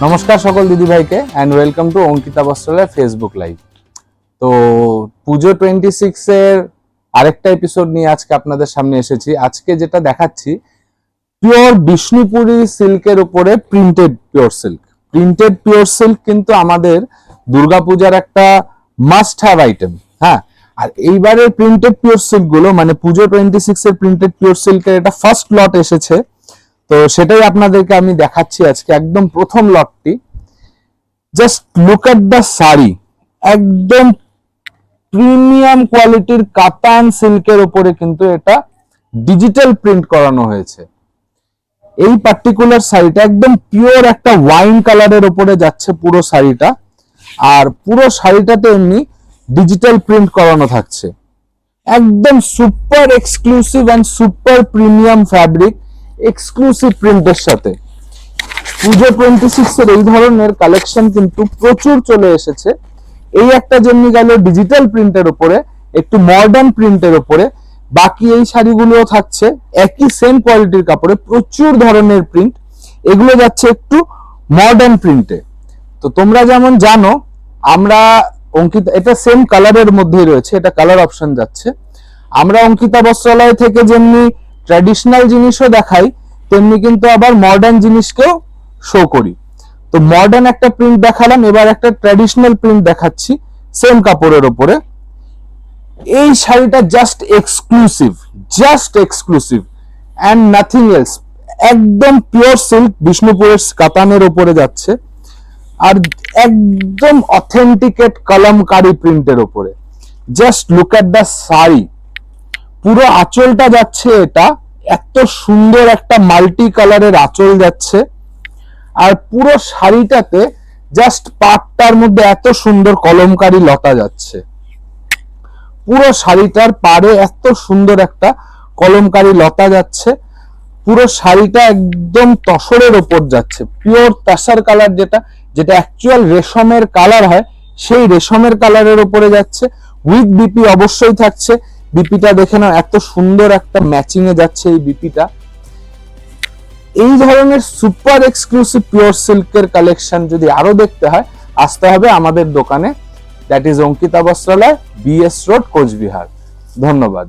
নমস্কার সকল দিদি ভাইকে and welcome to Ankita Bastralaya Facebook live. তো পুজো 26 এর আরেকটা এপিসোড নিয়ে আজকে আপনাদের সামনে এসেছি। আজকে যেটা দেখাচ্ছি পিওর বিষ্ণুপুরি সিল্কের উপরে printed pure silk. Printed pure silk কিন্তু আমাদের দুর্গাপূজার একটা মাস্ট হ্যাভ আইটেম। হ্যাঁ, আর এইবারের প্রিন্টেড পিওর সিল্ক গুলো মানে পুজো 26 এর প্রিন্টেড পিওর সিল্কের এটা ফার্স্ট লট এসেছে। তো সেটাই আপনাদেরকে আমি দেখাচ্ছি আজকে, একদম প্রথম লটটি। Just look at the sari, একদম প্রিমিয়াম কোয়ালিটির কাতান সিল্কের উপরে কিন্তু এটা ডিজিটাল প্রিন্ট করানো হয়েছে। এই পার্টিকুলার শাড়িটা একদম পিওর একটা ওয়াইন কালারের উপরে যাচ্ছে পুরো শাড়িটা, আর পুরো শাড়িটাতে এমনি ডিজিটাল প্রিন্ট করানো থাকছে। একদম super exclusive and super premium fabric, exclusive প্রিন্টের সাথে পুজো 26 এর এই ধরনের কালেকশন কিন্তু প্রচুর চলে এসেছে। এই একটা যেমনি গেল ডিজিটাল প্রিন্টের উপরে, একটু মডার্ন প্রিন্টের উপরে, বাকি এই শাড়িগুলোও থাকছে একই সেম কোয়ালিটির কাপড়ে, প্রচুর ধরনের প্রিন্ট। এগুলো যাচ্ছে একটু মডার্ন প্রিন্টে। তো তোমরা যেমন জানো আমরা অঙ্কিতা, এটা সেম কালারের মধ্যেই রয়েছে, এটা কালার অপশন যাচ্ছে। আমরা অঙ্কিতা বস্ত্রালয় থেকে যেমনি ট্র্যাডিশনাল জিনিসও দেখাই, তেমনি কিন্তু আবার মডার্ন জিনিসকেও শো করি। তো মডার্ন একটা প্রিন্ট দেখালাম, এবার একটা ট্র্যাডিশনাল প্রিন্ট দেখাচ্ছি সেম কাপড়ের উপরে। এই শাড়িটা just exclusive and nothing else. একদম পিওর সিল্ক বিষ্ণুপুরের কাতানের উপরে যাচ্ছে, আর একদম অথেন্টিকেট কলমকারী প্রিন্টের উপরে। Just look at the sari, পুরো আঁচলটা যাচ্ছে, এটা এত সুন্দর একটা মাল্টি কালারের আঁচল যাচ্ছে, আর পুরো শাড়িটাতে জাস্ট পাটটার মধ্যে এত সুন্দর কলমকারী লতা যাচ্ছে। পুরো শাড়িটার পাড়ে এত সুন্দর একটা কলমকারী লতা যাচ্ছে। পুরো শাড়িটা একদম তসরের ওপর যাচ্ছে, পিওর তাসার কালার, যেটা অ্যাকচুয়াল রেশমের কালার হয়, সেই রেশমের কালারের উপরে যাচ্ছে। উইথ বিপি অবশ্যই থাকছে। বিপিটা দেখে নাও, এত সুন্দর একটা ম্যাচিং এ যাচ্ছে এই বিপিটা। এই ধরনের সুপার এক্সক্লুসিভ পিওর সিল্কের কালেকশন যদি আরো দেখতে হয়, আসতে হবে আমাদের দোকানে, that is Ankita Bastralaya, BS road, Cooch Behar. ধন্যবাদ।